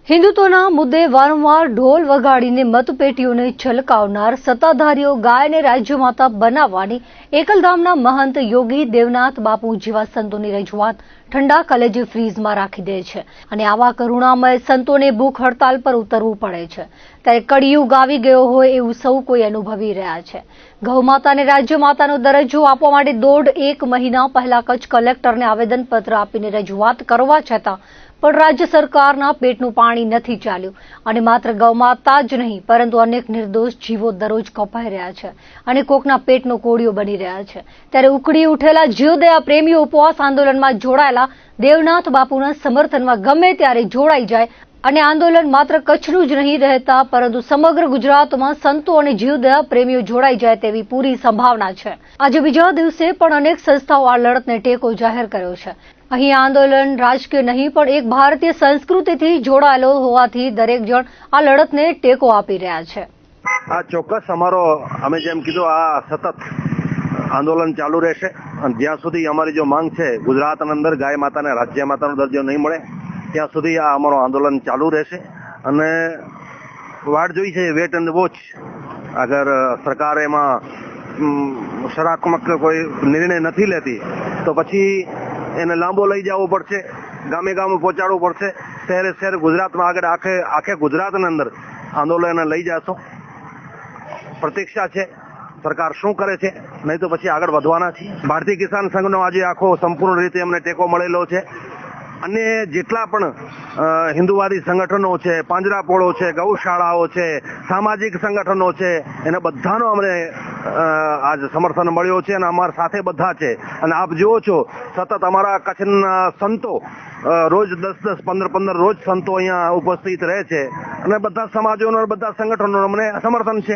હિન્દુત્વના મુદ્દે વારંવાર ઢોલ વગાડીને મતપેટીઓને છલકાવનાર સત્તાધારીઓ ગાયને રાજ્યમાતા બનાવવાની એકલધામના મહંત યોગી દેવનાથ બાપુ જેવા સંતોની રજૂઆત ઠંડા કલેજે ફ્રીઝમાં રાખી દે છે અને આવા કરુણામય સંતોને ભૂખ હડતાલ પર ઉતરવું પડે છે ત્યારે કળિયુગ આવી ગયો હોય એવું સૌ કોઈ અનુભવી રહ્યા છે। ગૌમાતાને રાજ્યમાતાનો દરજ્જો આપવા માટે 1.5 મહિના પહેલા કચ્છ કલેક્ટરને આવેદનપત્ર આપીને રજૂઆત કરવા છતાં પણ રાજ્ય સરકારના પેટનું પાણી નથી ચાલ્યું અને માત્ર ગૌમાતા જ નહીં પરંતુ અનેક નિર્દોષ જીવો દરરોજ કપાઈ રહ્યા છે અને કોકના પેટનો કોળિયો બની રહ્યા છે। ત્યારે ઉકળી ઉઠેલા જીવદયા પ્રેમીઓ ઉપવાસ આંદોલનમાં જોડાયેલા દેવનાથ બાપુના સમર્થનમાં ગમે ત્યારે જોડાઈ જાય અને આંદોલન માત્ર કચ્છનું જ નહીં રહેતા પરંતુ સમગ્ર ગુજરાતમાં સંતો અને જીવદયા પ્રેમીઓ જોડાઈ જાય તેવી પૂરી સંભાવના છે। આજે બીજા દિવસે પણ અનેક સંસ્થાઓ આ લડતને ટેકો જાહેર કર્યો છે। અહીં આંદોલન રાજકીય નહીં પણ એક ભારતીય સંસ્કૃતિથી જોડાયેલો હોવાથી દરેક જણ આ લડતને ટેકો આપી રહ્યા છે। આ ચોક્કસ અમારો અમે જેમ કીધું આ સતત આંદોલન ચાલુ રહેશે અને જ્યાં સુધી અમારી જો માંગ છે ગુજરાતની અંદર ગાય માતાને રાજ્ય માતાનો દરજ્જો નહીં મળે ત્યાં સુધી આ અમારો આંદોલન ચાલુ રહેશે અને વાટ જોઈ છે વેટ એન્ડ વોચ। અગર સરકાર એમાં સકારાત્મક કોઈ નિર્ણય નથી લેતી તો પછી એને લાંબો લઈ જવો પડશે, ગામે ગામે પહોંચાડવું પડશે, શહેરે શહેર ગુજરાતમાં આગળ આખે ગુજરાતની અંદર આંદોલન લઈ જશો। પ્રતીક્ષા છે સરકાર શું કરે છે, નહીં તો પછી આગળ વધવાના છે। ભારતીય કિસાન સંઘનો આજે આખો સંપૂર્ણ રીતે અમને ટેકો મળેલો છે અને જેટલા પણ હિન્દુવાદી સંગઠનો છે, પાંજરાપોળો છે, ગૌશાળાઓ છે, સામાજિક સંગઠનો છે, એને બધાનો અમને આજ સમર્થન મળ્યો છે અને અમારા સાથે બધા છે। અને આપ જુઓ છો સતત અમારા કચ્છના સંતો રોજ 10-10, 15-15 રોજ સંતો અહીંયા ઉપસ્થિત રહે છે અને બધા સમાજોનો બધા સંગઠનોનું અમને સમર્થન છે।